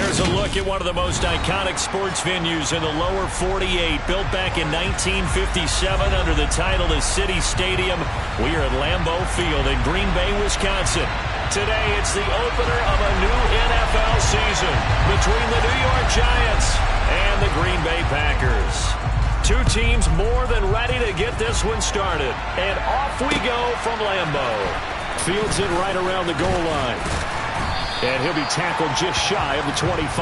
There's a look at one of the most iconic sports venues in the lower 48, built back in 1957 under the title of City Stadium. We are at Lambeau Field in Green Bay, Wisconsin. Today, it's the opener of a new NFL season between the New York Giants and the Green Bay Packers. Two teams more than ready to get this one started. And off we go from Lambeau. Fields it right around the goal line. And he'll be tackled just shy of the 25.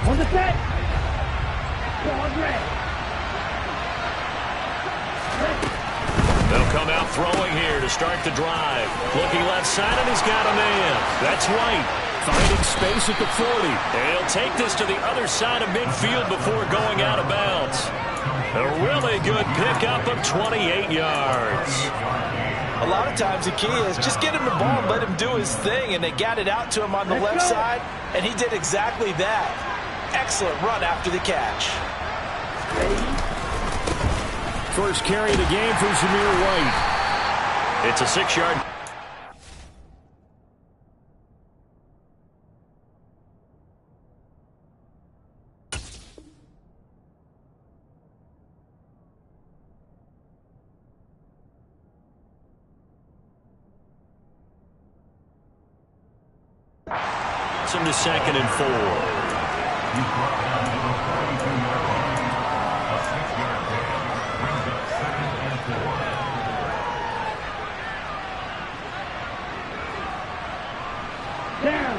On the set. Ball red. They'll come out throwing here to start the drive. Looking left side, and he's got a man. That's White. Finding space at the 40. And he'll take this to the other side of midfield before going out of bounds. A really good pickup of 28 yards. A lot of times the key is just get him the ball and let him do his thing, and they got it out to him on the left side, and he did exactly that. Excellent run after the catch. First carry of the game for Zamir White. It's a 6-yard. Him to 2nd and 4. Down.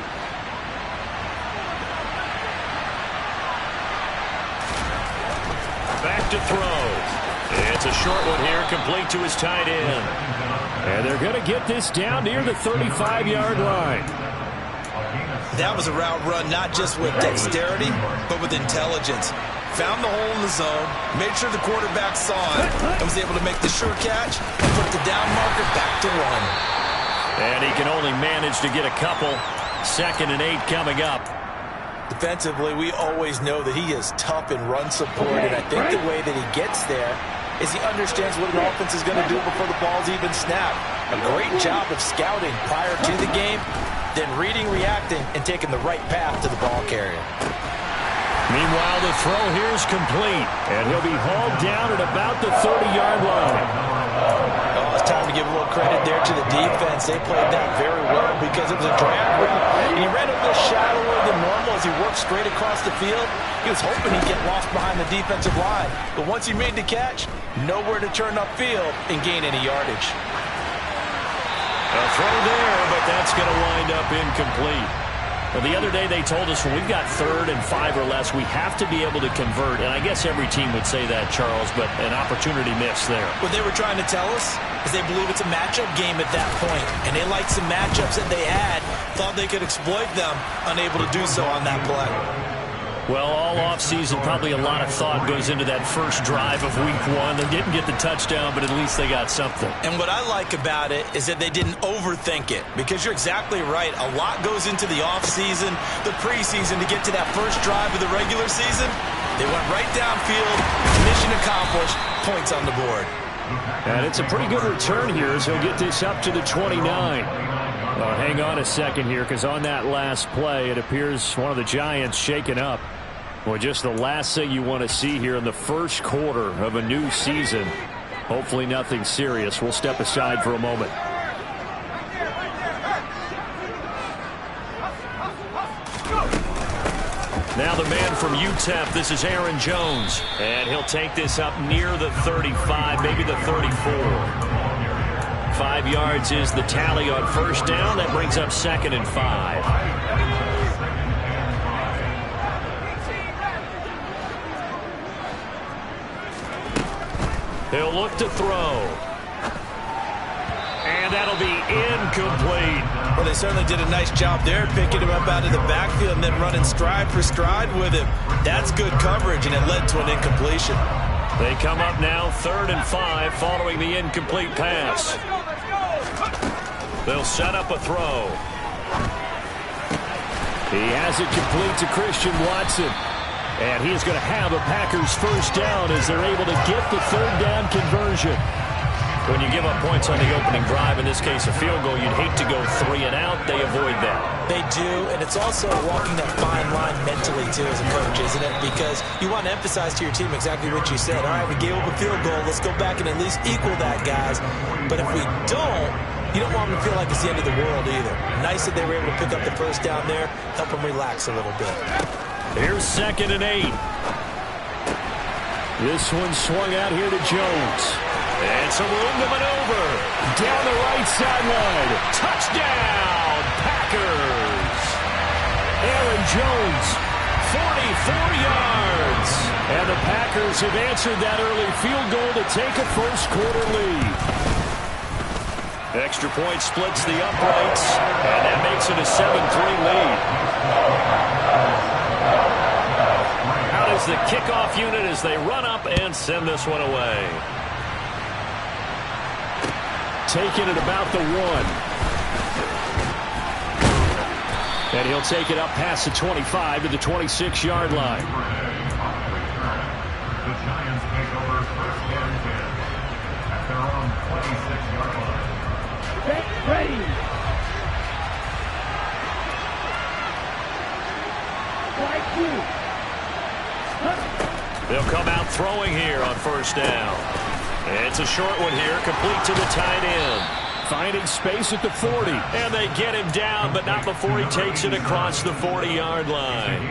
Back to throw. It's a short one here, complete to his tight end. And they're going to get this down near the 35-yard line. That was a route run not just with dexterity, but with intelligence. Found the hole in the zone, made sure the quarterback saw it, and was able to make the sure catch and put the down marker back to 1. And he can only manage to get a couple. 2nd and 8 coming up. Defensively, we always know that he is tough in run support, and I think the way that he gets there is he understands what an offense is going to do before the ball's even snapped. A great job of scouting prior to the game, then reading, reacting, and taking the right path to the ball carrier. Meanwhile, the throw here is complete, and he'll be hauled down at about the 30-yard line. Oh, it's time to give a little credit there to the defense. They played that very well because it was a drag route, and he ran a little shallower than normal as he worked straight across the field. He was hoping he'd get lost behind the defensive line, but once he made the catch, nowhere to turn upfield and gain any yardage. A throw there, but that's going to wind up incomplete. Well, the other day they told us when we've got 3rd and 5 or less, we have to be able to convert. And I guess every team would say that, Charles, but an opportunity missed there. What they were trying to tell us is they believe it's a matchup game at that point, and they liked some matchups that they had, thought they could exploit them, unable to do so on that play. Well, all offseason, probably a lot of thought goes into that first drive of Week 1. They didn't get the touchdown, but at least they got something. And what I like about it is that they didn't overthink it, because you're exactly right. A lot goes into the offseason, the preseason, to get to that first drive of the regular season. They went right downfield, mission accomplished, points on the board. And it's a pretty good return here as he'll get this up to the 29. Well, hang on a second here, because on that last play, it appears one of the Giants shaken up. Well, just the last thing you want to see here in the first quarter of a new season. Hopefully nothing serious. We'll step aside for a moment. Now the man from UTEP, this is Aaron Jones. And he'll take this up near the 35, maybe the 34. 5 yards is the tally on first down. That brings up 2nd and 5. He'll look to throw. And that'll be incomplete. Well, they certainly did a nice job there, picking him up out of the backfield and then running stride for stride with him. That's good coverage, and it led to an incompletion. They come up now 3rd and 5 following the incomplete pass. They'll set up a throw. He has it complete to Christian Watson. And he is going to have a Packers first down as they're able to get the third down conversion. When you give up points on the opening drive, in this case a field goal, you'd hate to go 3 and out. They avoid that. They do, and it's also walking that fine line mentally, too, as a coach, isn't it? Because you want to emphasize to your team exactly what you said. All right, we gave up a field goal. Let's go back and at least equal that, guys. But if we don't, you don't want them to feel like it's the end of the world either. Nice that they were able to pick up the first down there, help them relax a little bit. Here's 2nd and 8. This one swung out here to Jones. And some room to maneuver. Down the right sideline. Touchdown, Packers. Aaron Jones, 44 yards. And the Packers have answered that early field goal to take a first-quarter lead. Extra point splits the uprights, and that makes it a 7-3 lead. Out is the kickoff unit as they run up and send this one away. Taking it about the 1. And he'll take it up past the 25 to the 26-yard line. The Giants take over first and 10 at their own 26-yard line. Get ready. They'll come out throwing here on first down. It's a short one here, complete to the tight end. Finding space at the 40. And they get him down, but not before he takes it across the 40-yard line.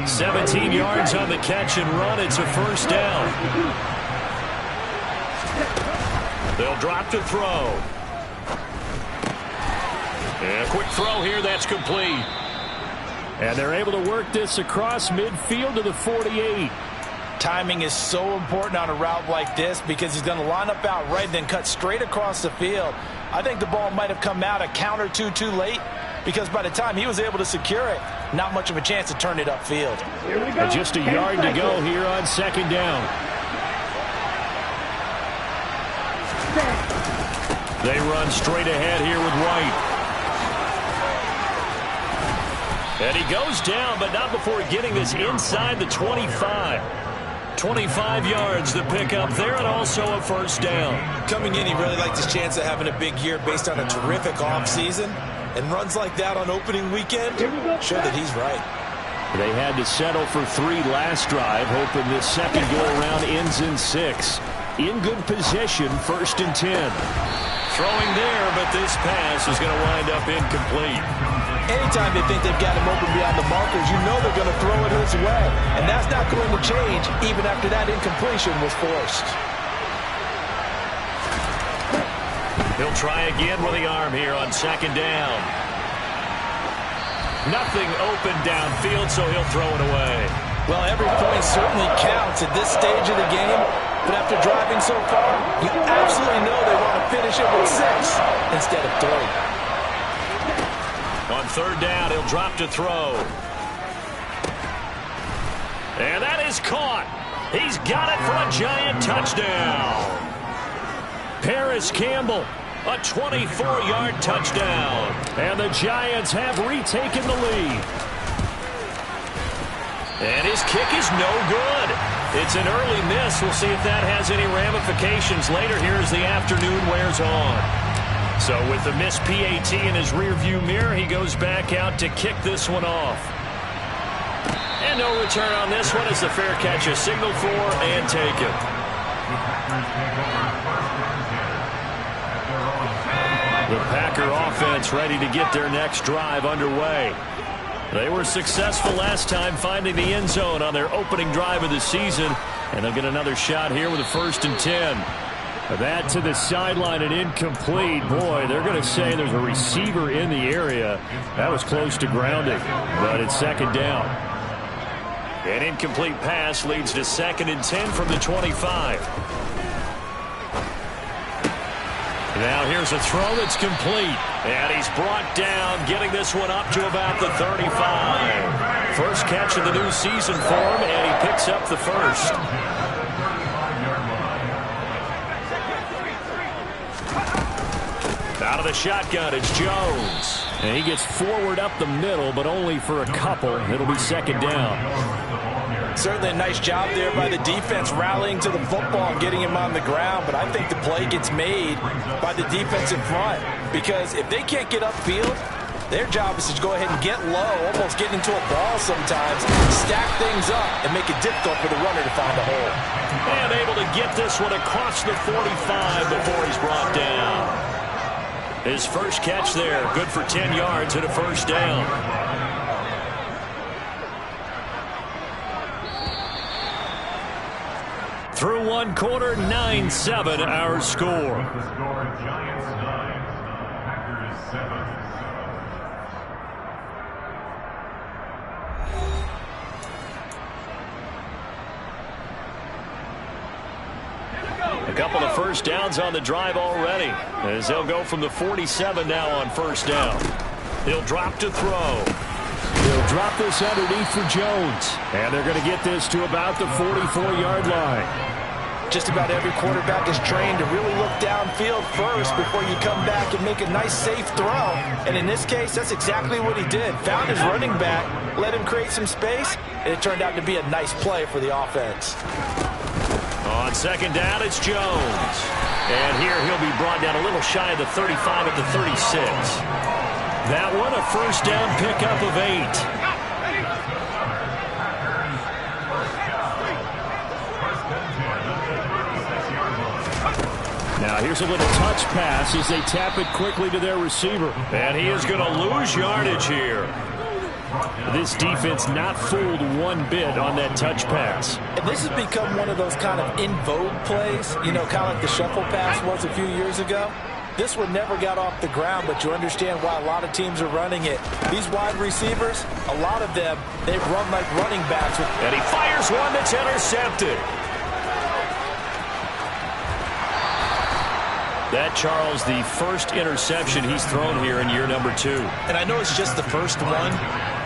17 yards on the catch and run. It's a first down. They'll drop to throw. And a quick throw here, that's complete. And they're able to work this across midfield to the 48. Timing is so important on a route like this because he's going to line up out right and then cut straight across the field. I think the ball might have come out a count or two too late because by the time he was able to secure it, not much of a chance to turn it upfield. And just a yard to go here on 2nd down. They run straight ahead here with White. And he goes down, but not before getting this inside the 25. 25 yards to pick up there and also a first down. Coming in, he really liked his chance of having a big year based on a terrific offseason. And runs like that on opening weekend show that he's right. They had to settle for 3 last drive, hoping this second go-around ends in 6. In good position, 1st and 10. Throwing there, but this pass is going to wind up incomplete. Anytime they think they've got him open beyond the markers, you know they're going to throw it his way. And that's not going to change even after that incompletion was forced. He'll try again with the arm here on 2nd down. Nothing open downfield, so he'll throw it away. Well, every point certainly counts at this stage of the game. But after driving so far, you absolutely know they want to finish it with 6 instead of 3. On 3rd down, he'll drop to throw. And that is caught. He's got it for a Giant touchdown. Paris Campbell, a 24-yard touchdown. And the Giants have retaken the lead. And his kick is no good. It's an early miss. We'll see if that has any ramifications later here as the afternoon wears on. So with the missed PAT in his rearview mirror, he goes back out to kick this one off. And no return on this one as the fair catch is signaled for and taken. The Packer offense ready to get their next drive underway. They were successful last time finding the end zone on their opening drive of the season, and they'll get another shot here with a 1st and 10. That to the sideline and incomplete. Boy, they're going to say there's a receiver in the area. That was close to grounding, but it's 2nd down. An incomplete pass leads to 2nd and 10 from the 25. Now here's a throw that's complete. And he's brought down, getting this one up to about the 35. First catch of the new season for him, and he picks up the first. Out of the shotgun, it's Jones. And he gets forward up the middle, but only for a couple. It'll be 2nd down. Certainly a nice job there by the defense rallying to the football and getting him on the ground, but I think the play gets made by the defense in front because if they can't get upfield, their job is to go ahead and get low, almost get into a ball sometimes, stack things up, and make it difficult for the runner to find a hole. And able to get this one across the 45 before he's brought down. His first catch there, good for 10 yards and a first down. Through one quarter, 9-7 our score. The score, Giants 9, Packers 7. A couple of first downs on the drive already, as they'll go from the 47 now on first down. He'll drop to throw. He'll drop this underneath for Jones, and they're going to get this to about the 44-yard line. Just about every quarterback is trained to really look downfield first before you come back and make a nice, safe throw. And in this case, that's exactly what he did. Found his running back, let him create some space, and it turned out to be a nice play for the offense. On second down, it's Jones. And here he'll be brought down a little shy of the 35 at the 36. That one, a first down pickup of 8. Now here's a little touch pass as they tap it quickly to their receiver. And he is going to lose yardage here. This defense not fooled one bit on that touch pass. And this has become one of those kind of in vogue plays, you know, kind of like the shuffle pass was a few years ago. This one never got off the ground, but you understand why a lot of teams are running it. These wide receivers, a lot of them, they run like running backs. And he fires one that's intercepted. That, Charles, the first interception he's thrown here in year number 2. And I know it's just the first one,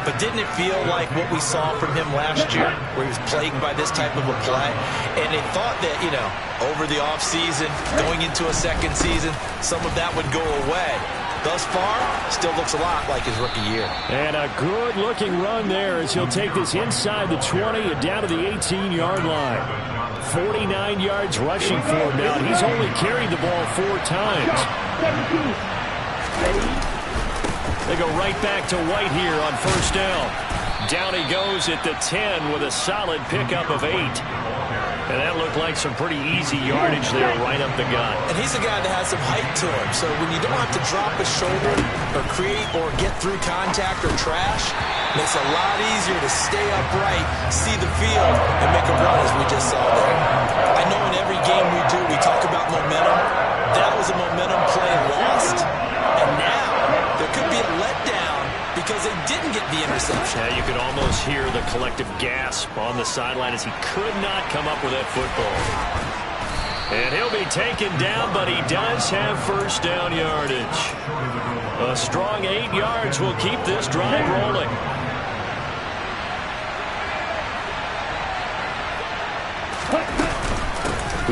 but didn't it feel like what we saw from him last year, where he was plagued by this type of a play? And they thought that, you know, over the offseason, going into a second season, some of that would go away. Thus far, still looks a lot like his rookie year. And a good-looking run there as he'll take this inside the 20 and down to the 18-yard line. 49 yards rushing for him now. He's only carried the ball 4 times. They go right back to White here on first down. Down he goes at the 10 with a solid pickup of 8. And that looked like some pretty easy yardage there right up the gut. And he's a guy that has some height to him. So when you don't have to drop a shoulder or create or get through contact or trash, it makes it a lot easier to stay upright, see the field, and make a run as we just saw there. I know in every game we do, we talk about momentum. That was a momentum play lost. And now there could be a letdown because they didn't get the interception. Yeah, you could almost hear the collective gasp on the sideline as he could not come up with that football. And he'll be taken down, but he does have first down yardage. A strong 8 yards will keep this drive rolling.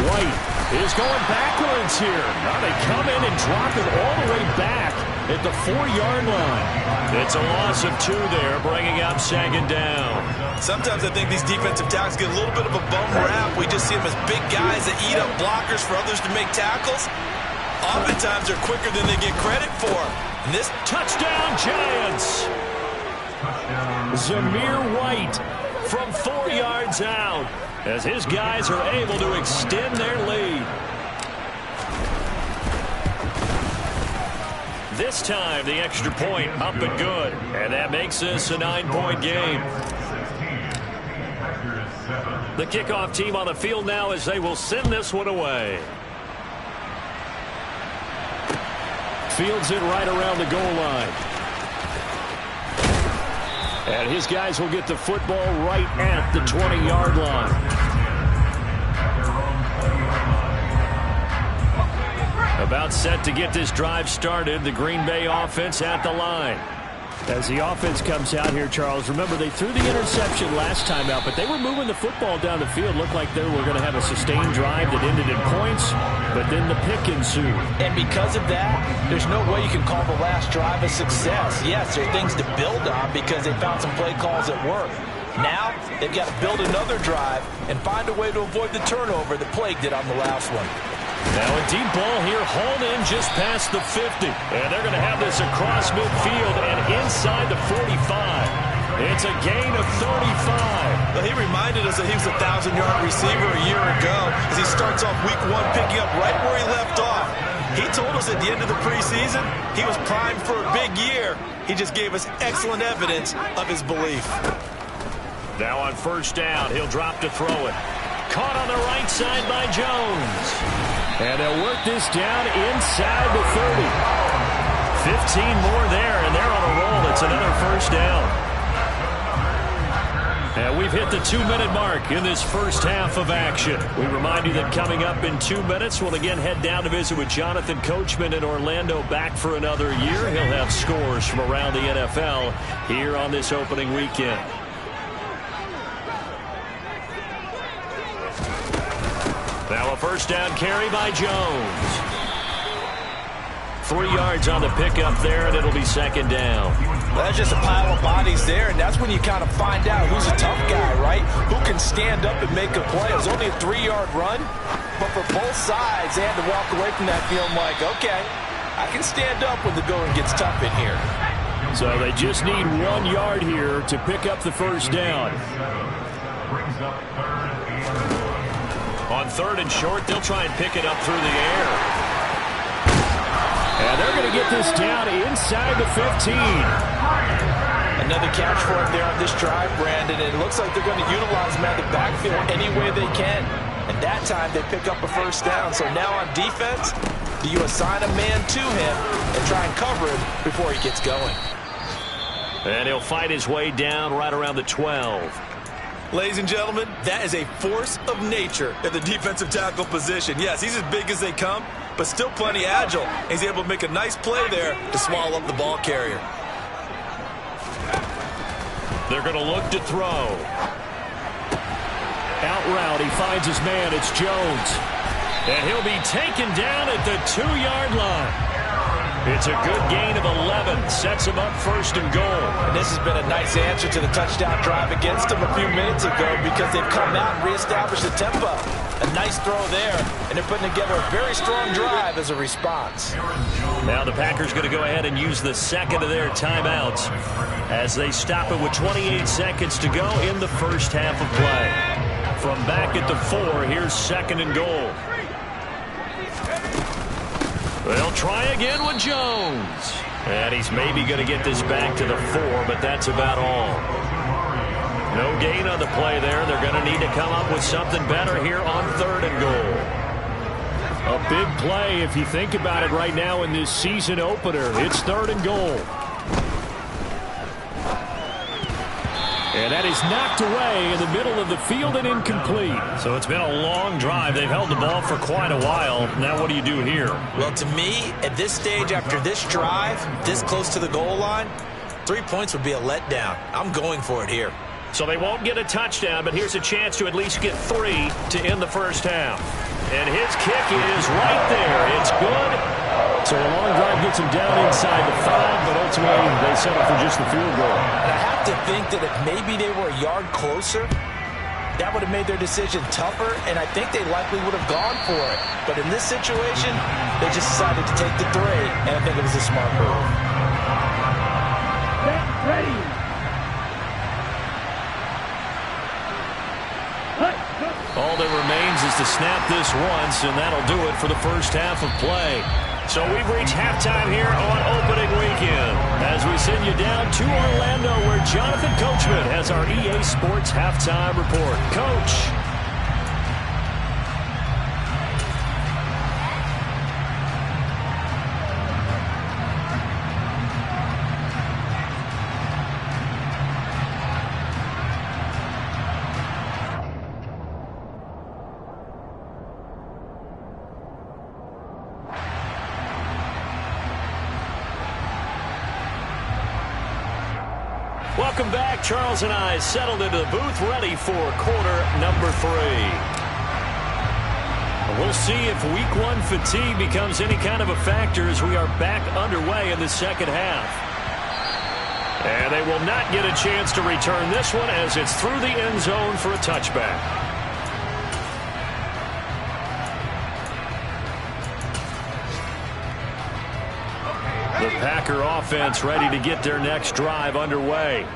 White is going backwards here. Now they come in and drop it all the way back at the 4-yard line. It's a loss of 2 there, bringing up second down. Sometimes I think these defensive tackles get a little bit of a bum rap. We just see them as big guys that eat up blockers for others to make tackles. Oftentimes they're quicker than they get credit for. And this touchdown Giants. Zamir White from 4 yards out as his guys are able to extend their lead. This time, the extra point up and good. And that makes this a 9-point game. The kickoff team on the field now as they will send this one away. Fields it right around the goal line. And his guys will get the football right at the 20-yard line. About set to get this drive started. The Green Bay offense at the line. As the offense comes out here, Charles, remember they threw the interception last time out, but they were moving the football down the field. Looked like they were going to have a sustained drive that ended in points, but then the pick ensued. And because of that, there's no way you can call the last drive a success. Yes, there are things to build on because they found some play calls that work. Now, they've got to build another drive and find a way to avoid the turnover that plagued it on the last one. Now a deep ball here, hauled in just past the 50. And they're going to have this across midfield and inside the 45. It's a gain of 35. Well, he reminded us that he was a 1,000-yard receiver a year ago as he starts off week 1 picking up right where he left off. He told us at the end of the preseason he was primed for a big year. He just gave us excellent evidence of his belief. Now on first down, he'll drop to throw it. Caught on the right side by Jones. And they'll work this down inside the 30. 15 more there, and they're on a roll. It's another first down. And we've hit the 2-minute mark in this first half of action. We remind you that coming up in 2 minutes, we'll again head down to visit with Jonathan Coachman in Orlando, back for another year. He'll have scores from around the NFL here on this opening weekend. Now a first down carry by Jones. 3 yards on the pickup there, and it'll be second down. That's just a pile of bodies there, and that's when you kind of find out who's a tough guy, right? Who can stand up and make a play. It was only a 3-yard run, but for both sides, they had to walk away from that feeling like, okay, I can stand up when the going gets tough in here. So they just need 1 yard here to pick up the first down. On third and short, they'll try and pick it up through the air. And they're going to get this down inside the 15. Another catch for him there on this drive, Brandon. It looks like they're going to utilize him out of the backfield any way they can. And that time they pick up a first down. So now on defense, do you assign a man to him and try and cover him before he gets going? And he'll fight his way down right around the 12. Ladies and gentlemen, that is a force of nature at the defensive tackle position. Yes, he's as big as they come, but still plenty agile. He's able to make a nice play there to swallow up the ball carrier. They're going to look to throw. Out route, he finds his man. It's Jones. And he'll be taken down at the 2-yard line. It's a good gain of 11. Sets him up first and goal. And this has been a nice answer to the touchdown drive against them a few minutes ago because they've come out and reestablished the tempo. A nice throw there, and they're putting together a very strong drive as a response. Now the Packers going to go ahead and use the second of their timeouts as they stop it with 28 seconds to go in the first half of play. From back at the 4, here's second and goal. They'll try again with Jones. And he's maybe going to get this back to the 4, but that's about all. No gain on the play there. They're going to need to come up with something better here on third and goal. A big play if you think about it right now in this season opener. It's third and goal. And that is knocked away in the middle of the field and incomplete. So it's been a long drive. They've held the ball for quite a while. Now what do you do here? Well, to me, at this stage, after this drive, this close to the goal line, 3 points would be a letdown. I'm going for it here. So they won't get a touchdown, but here's a chance to at least get 3 to end the first half. And his kick is right there. It's good. So a long drive gets him down inside the 5, but ultimately they settle for just the field goal. And I have to think that if maybe they were a yard closer, that would have made their decision tougher, and I think they likely would have gone for it. But in this situation, they just decided to take the 3, and I think it was a smart move. Get ready. All that remains is to snap this once, and that'll do it for the first half of play. So we've reached halftime here on opening weekend as we send you down to Orlando where Jonathan Coachman has our EA Sports halftime report. Coach. Welcome back. Charles and I settled into the booth, ready for quarter number 3. We'll see if week 1 fatigue becomes any kind of a factor as we are back underway in the second half. And they will not get a chance to return this one as it's through the end zone for a touchback. The Packer offense ready to get their next drive underway.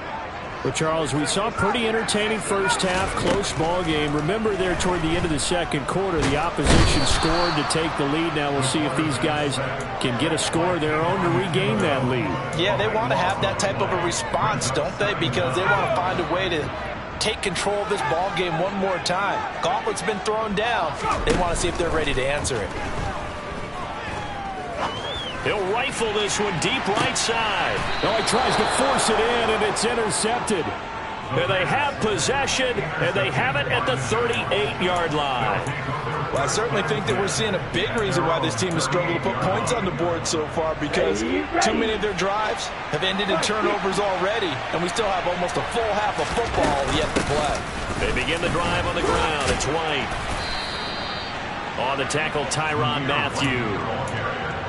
Well, Charles, we saw a pretty entertaining first half, close ball game. Remember there toward the end of the second quarter, the opposition scored to take the lead. Now we'll see if these guys can get a score of their own to regain that lead. Yeah, they want to have that type of a response, don't they? Because they want to find a way to take control of this ball game one more time. Gauntlet's been thrown down. They want to see if they're ready to answer it. He'll rifle this one deep right side. Oh, he tries to force it in, and it's intercepted. And they have possession, and they have it at the 38-yard line. Well, I certainly think that we're seeing a big reason why this team has struggled to put points on the board so far, because too many of their drives have ended in turnovers already, and we still have almost a full half of football yet to play. They begin the drive on the ground. It's White. On the tackle, Tyrann Mathieu.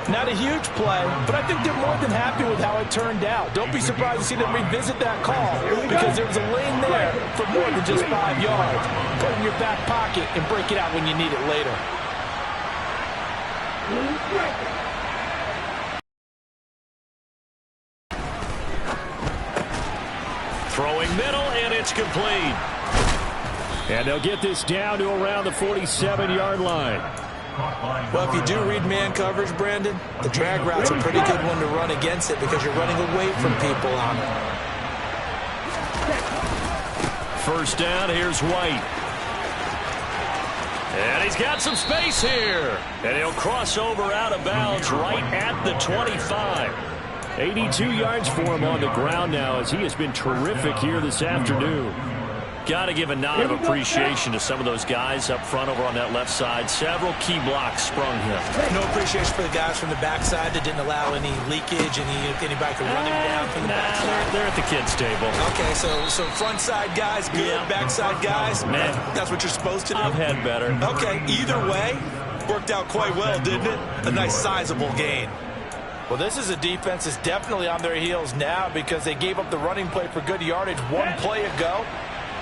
Not a huge play, but I think they're more than happy with how it turned out. Don't be surprised to see them revisit that call, because there was a lane there for more than just 5 yards. Put it in your back pocket and break it out when you need it later. Throwing middle, and it's complete. And they'll get this down to around the 47-yard line. Well, if you do read man coverage, Brandon, the drag route's a pretty good one to run against it because you're running away from people on it. First down, here's White. And he's got some space here. And he'll cross over out of bounds right at the 25. 82 yards for him on the ground now as he has been terrific here this afternoon. Got to give a nod of appreciation to some of those guys up front over on that left side. Several key blocks sprung him. No appreciation for the guys from the backside that didn't allow any leakage, anybody could run him down from the backside. They're at the kids' table. Okay, so front side guys, good. Yeah. Backside guys, man, that's what you're supposed to do? I've had better. Okay, either way, worked out quite well, didn't it? A nice sizable gain. Well, this is a defense that's definitely on their heels now because they gave up the running play for good yardage one play ago.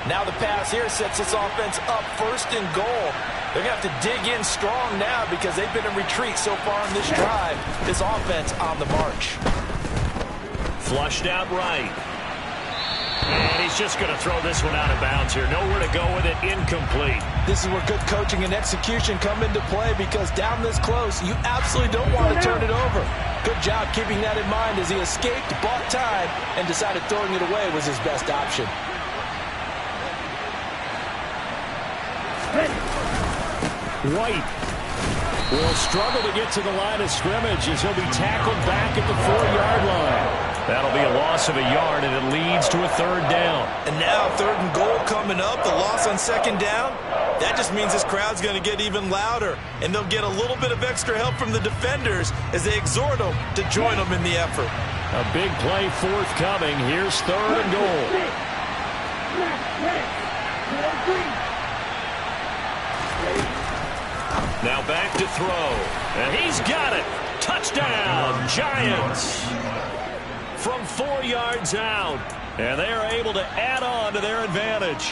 Now the pass here sets this offense up first and goal. They're going to have to dig in strong now because they've been in retreat so far in this drive. This offense on the march. Flushed out right. And he's just going to throw this one out of bounds here. Nowhere to go with it. Incomplete. This is where good coaching and execution come into play because down this close, you absolutely don't want to turn it over. Good job keeping that in mind as he escaped, bought time, and decided throwing it away was his best option. White will struggle to get to the line of scrimmage as he'll be tackled back at the 4-yard line. That'll be a loss of a yard, and it leads to a third down. And now third and goal coming up, the loss on second down. That just means this crowd's going to get even louder, and they'll get a little bit of extra help from the defenders as they exhort them to join them in the effort. A big play forthcoming. Here's third and goal. Now back to throw. And he's got it. Touchdown, Giants. From 4 yards out. And they are able to add on to their advantage.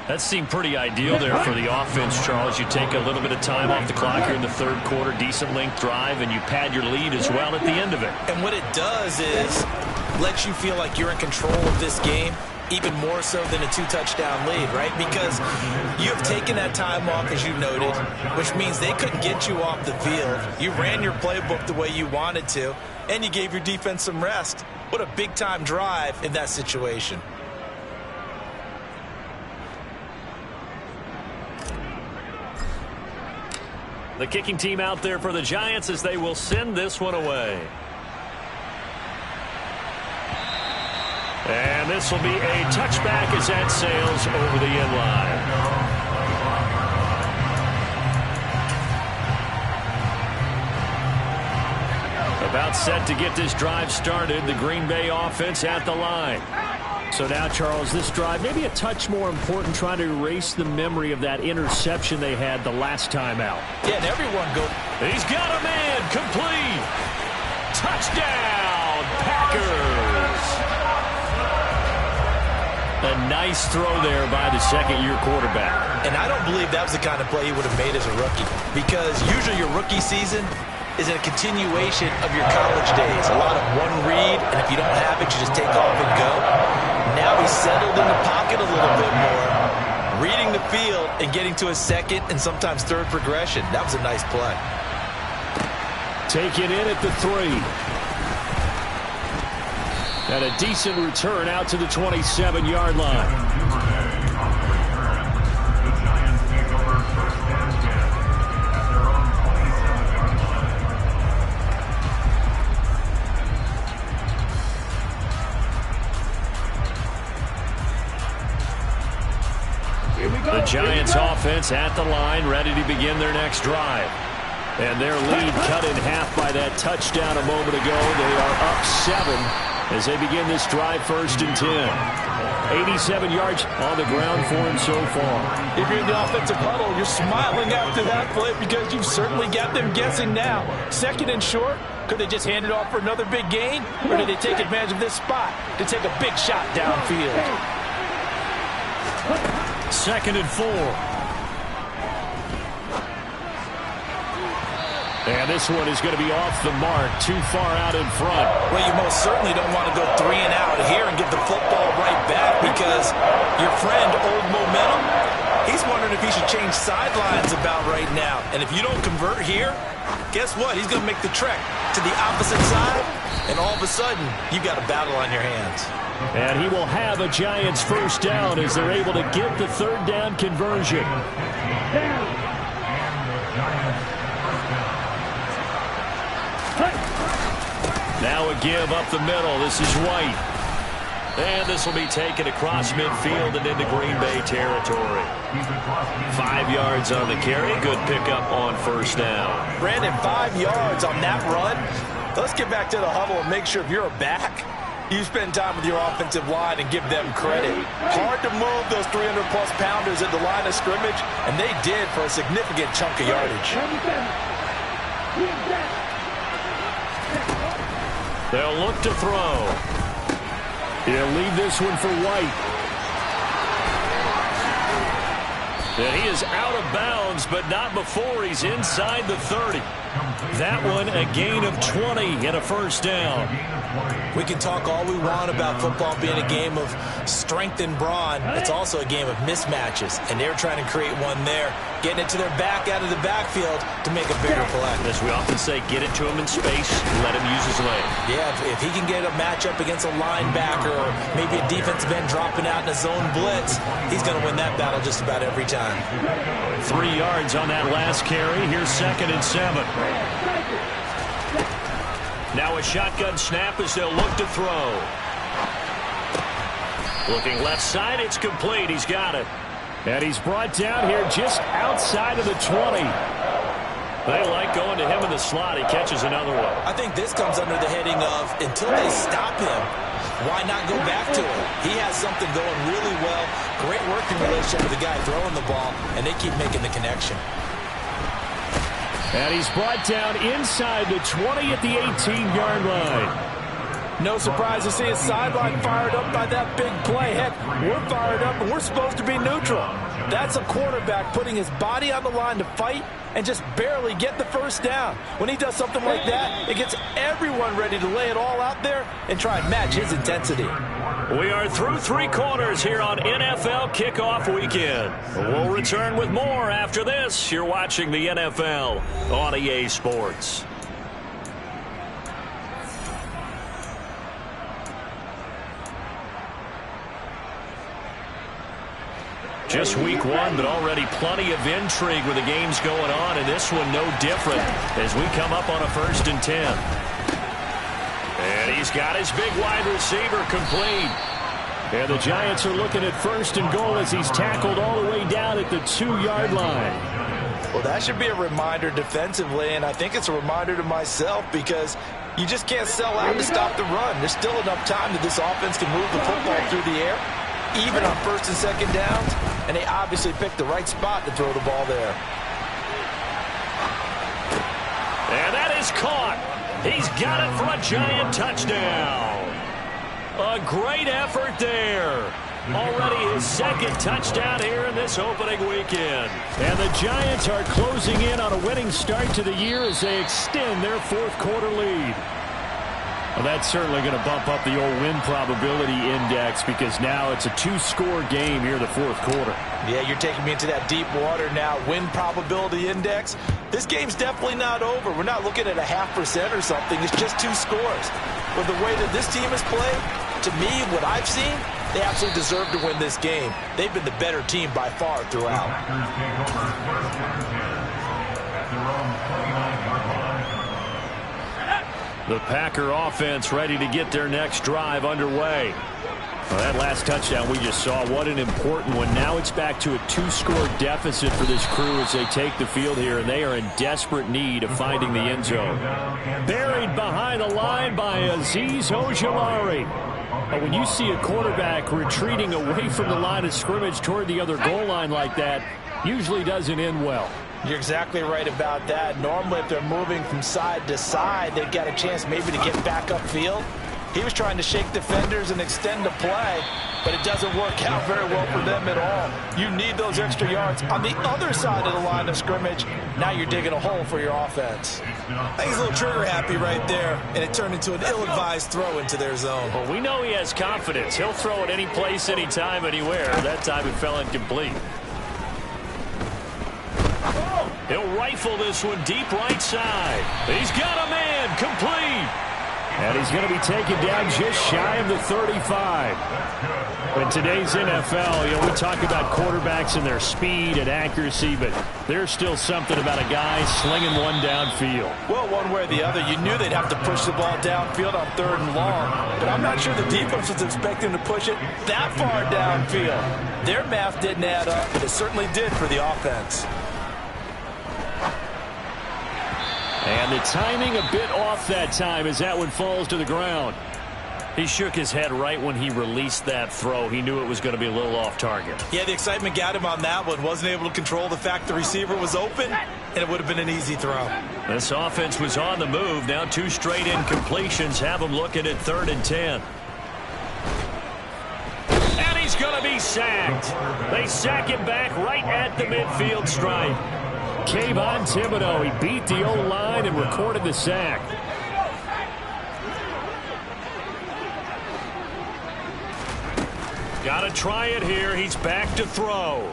That seemed pretty ideal there for the offense, Charles. You take a little bit of time off the clock here in the third quarter, decent length drive, and you pad your lead as well at the end of it. And what it does is let you feel like you're in control of this game, even more so than a 2-touchdown lead, right? Because you have taken that time off, as you noted, which means they couldn't get you off the field. You ran your playbook the way you wanted to, and you gave your defense some rest. What a big-time drive in that situation. The kicking team out there for the Giants as they will send this one away. And this will be a touchback as that sails over the end line. About set to get this drive started, the Green Bay offense at the line. So now, Charles, this drive maybe a touch more important, trying to erase the memory of that interception they had the last time out. Yeah, and everyone go. He's got a man, complete. Touchdown, Packers. A nice throw there by the second-year quarterback. And I don't believe that was the kind of play he would have made as a rookie, because usually your rookie season is a continuation of your college days. A lot of one read, and if you don't have it, you just take off and go. Now he's settled in the pocket a little bit more, reading the field and getting to his second and sometimes third progression. That was a nice play. Take it in at the 3. And a decent return out to the 27-yard line. The Giants offense at the line, ready to begin their next drive. And their lead cut in half by that touchdown a moment ago. They are up 7 as they begin this drive, 1st and 10. 87 yards on the ground for him so far. If you're in the offensive huddle, you're smiling after that play because you've certainly got them guessing now. 2nd and short. Could they just hand it off for another big gain? Or did they take advantage of this spot to take a big shot downfield? 2nd and 4. And this one is going to be off the mark, too far out in front. Well, you most certainly don't want to go 3 and out here and get the football right back, because your friend, Old Momentum, he's wondering if he should change sidelines about right now. And if you don't convert here, guess what? He's going to make the trek to the opposite side, and all of a sudden, you've got a battle on your hands. And he will have a Giants 1st down as they're able to get the 3rd down conversion. Now a give up the middle. This is White. And this will be taken across midfield and into Green Bay territory. 5 yards on the carry. Good pickup on 1st down. Brandon, 5 yards on that run. Let's get back to the huddle and make sure if you're a back, you spend time with your offensive line and give them credit. Hard to move those 300-plus pounders at the line of scrimmage, and they did for a significant chunk of yardage. They'll look to throw. He'll leave this one for White. And he is out of bounds, but not before he's inside the 30. That one a gain of 20 and a 1st down. We can talk all we want about football being a game of strength and brawn. It's also a game of mismatches, and they're trying to create one there, getting it to their back out of the backfield to make a bigger play. As we often say, get it to him in space, let him use his leg. Yeah, if he can get a matchup against a linebacker or maybe a defensive end dropping out in a zone blitz, he's going to win that battle just about every time. 3 yards on that last carry. Here's 2nd and 7. Now a shotgun snap as they'll look to throw. Looking left side, it's complete. He's got it. And he's brought down here just outside of the 20. They like going to him in the slot. He catches another one. I think this comes under the heading of, until they stop him, why not go back to him? He has something going really well. Great working relationship with the guy throwing the ball, and they keep making the connection. And he's brought down inside the 20 at the 18-yard line. No surprise to see his sideline fired up by that big play. Heck, we're fired up, and we're supposed to be neutral. That's a quarterback putting his body on the line to fight and just barely get the 1st down. When he does something like that, it gets everyone ready to lay it all out there and try and match his intensity. We are through 3 quarters here on NFL Kickoff Weekend. We'll return with more after this. You're watching the NFL on EA Sports. Just week 1, but already plenty of intrigue with the games going on, and this one no different as we come up on a 1st and 10. And he's got his big wide receiver complete. And the Giants are looking at 1st and goal as he's tackled all the way down at the 2-yard line. Well, that should be a reminder defensively, and I think it's a reminder to myself, because you just can't sell out to stop the run. There's still enough time that this offense can move the football through the air, even on 1st and 2nd downs, and they obviously picked the right spot to throw the ball there. And that is caught. He's got it for a Giant touchdown. A great effort there. Already his second touchdown here in this opening weekend. And the Giants are closing in on a winning start to the year as they extend their fourth quarter lead. Well, that's certainly going to bump up the old win probability index because now it's a two-score game here in the fourth quarter. Yeah, you're taking me into that deep water now. Win probability index. This game's definitely not over. We're not looking at a 0.5% or something. It's just two scores. But the way that this team has played, to me, what I've seen, they absolutely deserve to win this game. They've been the better team by far throughout. The Packer offense ready to get their next drive underway. Well, that last touchdown we just saw, what an important one. Now it's back to a two-score deficit for this crew as they take the field here, and they are in desperate need of finding the end zone. Buried behind the line by Azeez Ojulari. But when you see a quarterback retreating away from the line of scrimmage toward the other goal line like that, usually doesn't end well. You're exactly right about that. Normally, if they're moving from side to side, they've got a chance maybe to get back upfield. He was trying to shake defenders and extend the play, but it doesn't work out very well for them at all. You need those extra yards on the other side of the line of scrimmage. Now you're digging a hole for your offense. I think he's a little trigger happy right there, and it turned into an ill-advised throw into their zone. Well, we know he has confidence. He'll throw it any place, anytime, anywhere. That time it fell incomplete. He'll rifle this one deep right side. He's got a man complete. And he's going to be taken down just shy of the 35. In today's NFL, we talk about quarterbacks and their speed and accuracy, but there's still something about a guy slinging one downfield. Well, one way or the other, you knew they'd have to push the ball downfield on 3rd and long, but I'm not sure the defense was expecting to push it that far downfield. Their math didn't add up, but it certainly did for the offense. And the timing a bit off that time as that one falls to the ground. He shook his head right when he released that throw. He knew it was going to be a little off target. Yeah, the excitement got him on that one. Wasn't able to control the fact the receiver was open, and it would have been an easy throw. This offense was on the move. Now 2 straight incompletions have him looking at 3rd and 10. And he's going to be sacked. They sack him back right at the midfield stripe. Kayvon Thibodeaux, he beat the O-line and recorded the sack. Got to try it here. He's back to throw.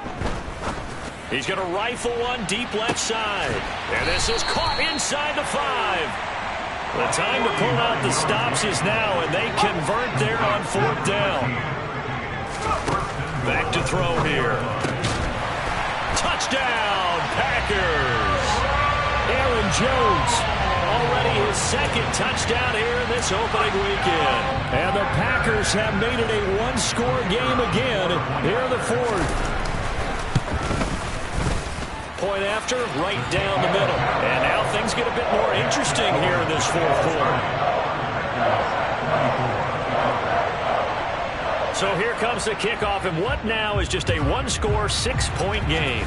He's going to rifle one deep left side. And this is caught inside the 5. The time to pull out the stops is now, and they convert there on 4th down. Back to throw here. Touchdown, Packers. Aaron Jones, already his 2nd touchdown here in this opening weekend. And the Packers have made it a one-score game again here in the 4th. Point after, right down the middle. And now things get a bit more interesting here in this 4th quarter. So here comes the kickoff, and what now is just a one-score, 6-point game.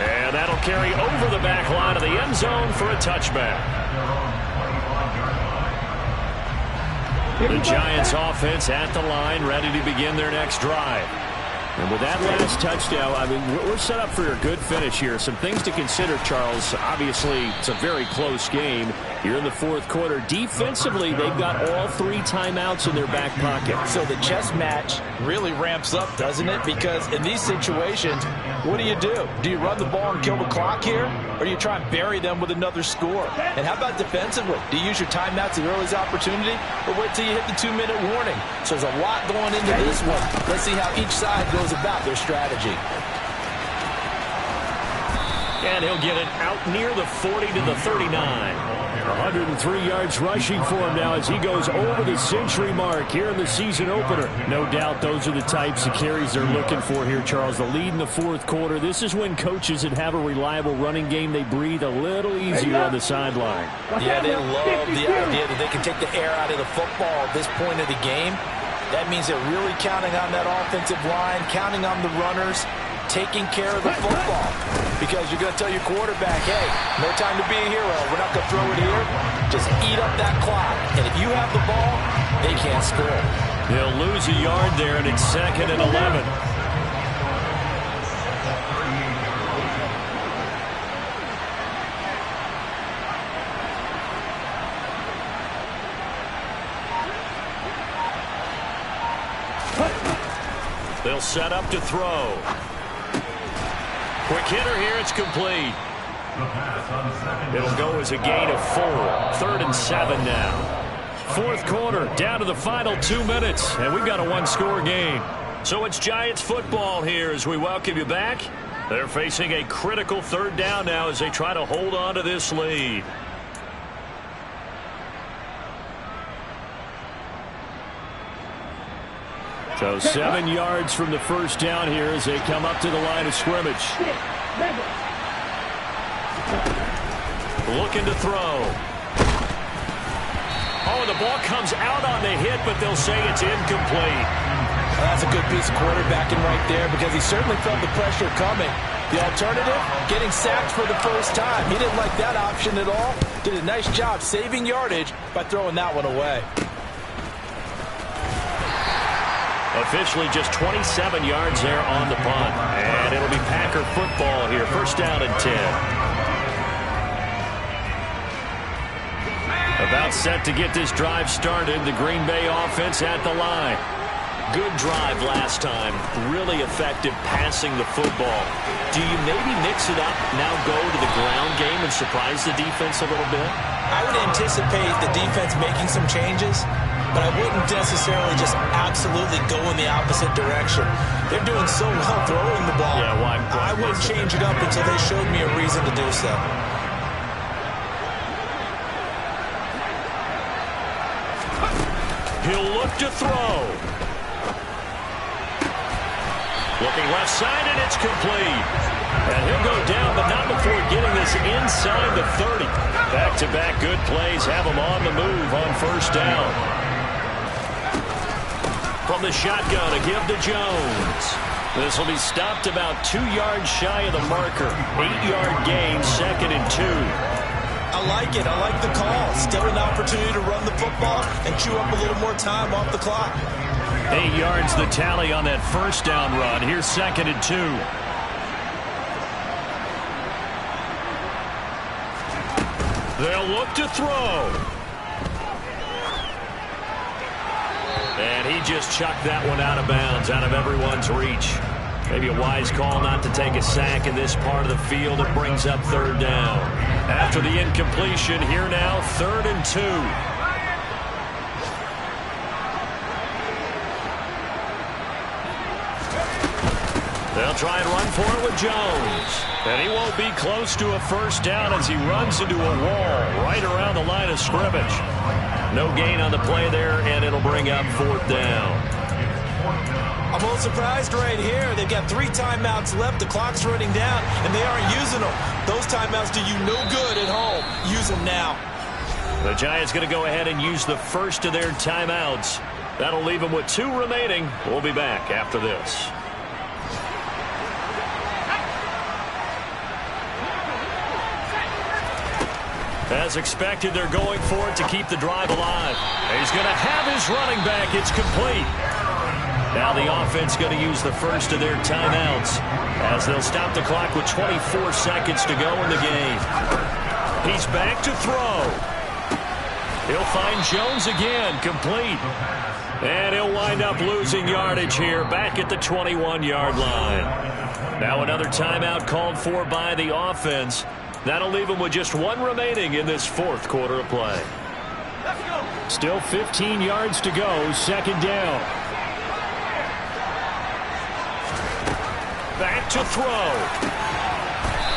And that'll carry over the back line of the end zone for a touchback. The Giants offense at the line, ready to begin their next drive. And with that last touchdown, I mean, we're set up for a good finish here. Some things to consider, Charles. Obviously, it's a very close game. You're in the 4th quarter. Defensively, they've got all 3 timeouts in their back pocket. So the chess match really ramps up, doesn't it? Because in these situations, what do? Do you run the ball and kill the clock here? Or do you try and bury them with another score? And how about defensively? Do you use your timeouts at the earliest opportunity? Or wait till you hit the 2-minute warning? So there's a lot going into this one. Let's see how each side goes about their strategy. And he'll get it out near the 40 to the 39. 103 yards rushing for him now as he goes over the century mark here in the season opener. No doubt those are the types of carries they're looking for here, Charles. The lead in the 4th quarter. This is when coaches that have a reliable running game, they breathe a little easier on the sideline. Yeah, they love the idea that they can take the air out of the football at this point of the game. That means they're really counting on that offensive line, counting on the runners, taking care of the football. Because you're going to tell your quarterback, hey, no time to be a hero. We're not going to throw it here. Just eat up that clock. And if you have the ball, they can't score. He'll lose a yard there, and it's 2nd and 11. They'll set up to throw. Quick hitter here. It's complete. It'll go as a gain of 4. 3rd and 7 now. 4th quarter, down to the final 2 minutes, and we've got a one-score game. So it's Giants football here as we welcome you back. They're facing a critical 3rd down now as they try to hold on to this lead. So 7 yards from the first down here as they come up to the line of scrimmage. Looking to throw. Oh, the ball comes out on the hit, but they'll say it's incomplete. That's a good piece of quarterbacking right there because he certainly felt the pressure coming. The alternative, getting sacked for the first time. He didn't like that option at all. Did a nice job saving yardage by throwing that one away. Officially just 27 yards there on the punt. And it'll be Packer football here. 1st down and 10. About set to get this drive started. The Green Bay offense at the line. Good drive last time. Really effective passing the football. Do you maybe mix it up, now go to the ground game and surprise the defense a little bit? I would anticipate the defense making some changes, but I wouldn't necessarily just absolutely go in the opposite direction. They're doing so well throwing the ball. Yeah, why I wouldn't change it up until they showed me a reason to do so. He'll look to throw. Looking left side, and it's complete. And he'll go down, but not before getting this inside the 30. Back-to-back good plays have him on the move on 1st down. From the shotgun, a give to Jones. This will be stopped about 2 yards shy of the marker. 8-yard gain, 2nd and 2. I like it. I like the call. Still an opportunity to run the football and chew up a little more time off the clock. 8 yards the tally on that 1st down run. Here's 2nd and 2. They'll look to throw. And he just chucked that one out of bounds, out of everyone's reach. Maybe a wise call not to take a sack in this part of the field. It brings up 3rd down. After the incompletion, here now, 3rd and 2. They'll try and run for it with Jones. And he won't be close to a 1st down as he runs into a wall right around the line of scrimmage. No gain on the play there, and it'll bring up 4th down. I'm a little surprised right here. They've got 3 timeouts left. The clock's running down, and they aren't using them. Those timeouts do you no good at home. Use them now. The Giants going to go ahead and use the first of their timeouts. That'll leave them with 2 remaining. We'll be back after this. As expected, they're going for it to keep the drive alive. He's going to have his running back. It's complete. Now the offense going to use the first of their timeouts as they'll stop the clock with 24 seconds to go in the game. He's back to throw. He'll find Jones again, complete. And he'll wind up losing yardage here back at the 21-yard line. Now another timeout called for by the offense. That'll leave him with just 1 remaining in this 4th quarter of play. Still 15 yards to go, 2nd down. Back to throw.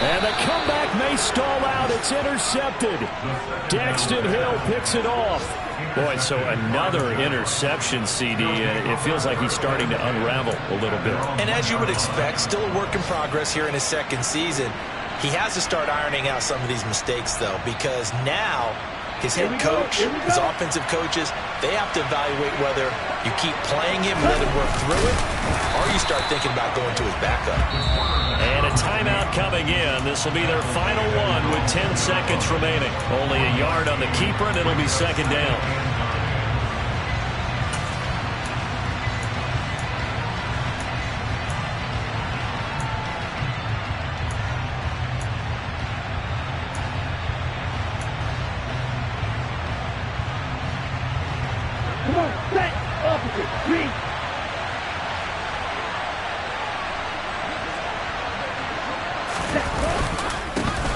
And the comeback may stall out. It's intercepted. Daxton Hill picks it off. Boy, so another interception, CD. It feels like he's starting to unravel a little bit. And as you would expect, still a work in progress here in his 2nd season. He has to start ironing out some of these mistakes, though, because now his head coach, his offensive coaches, they have to evaluate whether you keep playing him and let him work through it, or you start thinking about going to his backup. And a timeout coming in. This will be their final one with 10 seconds remaining. Only a yard on the keeper, and it'll be 2nd down.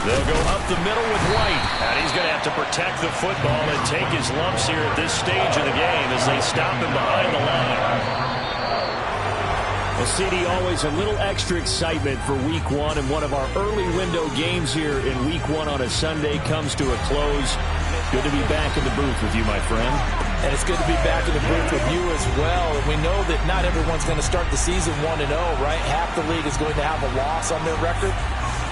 They'll go up the middle with White. And he's going to have to protect the football and take his lumps here at this stage of the game as they stop him behind the line. Well, CD, always a little extra excitement for Week 1, and one of our early window games here in Week 1 on a Sunday comes to a close. Good to be back in the booth with you, my friend. And it's good to be back in the booth with you as well. And we know that not everyone's going to start the season 1-0, right? Half the league is going to have a loss on their record,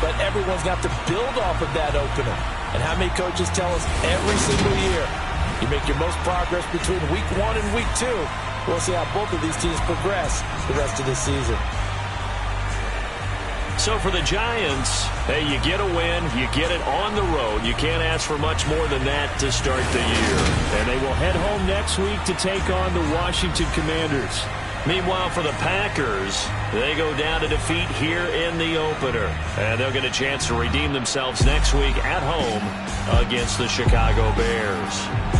but everyone's got to build off of that opener. And how many coaches tell us every single year, you make your most progress between Week 1 and Week 2. We'll see how both of these teams progress the rest of this season. So for the Giants, hey, you get a win, you get it on the road. You can't ask for much more than that to start the year. And they will head home next week to take on the Washington Commanders. Meanwhile, for the Packers, they go down to defeat here in the opener. And they'll get a chance to redeem themselves next week at home against the Chicago Bears.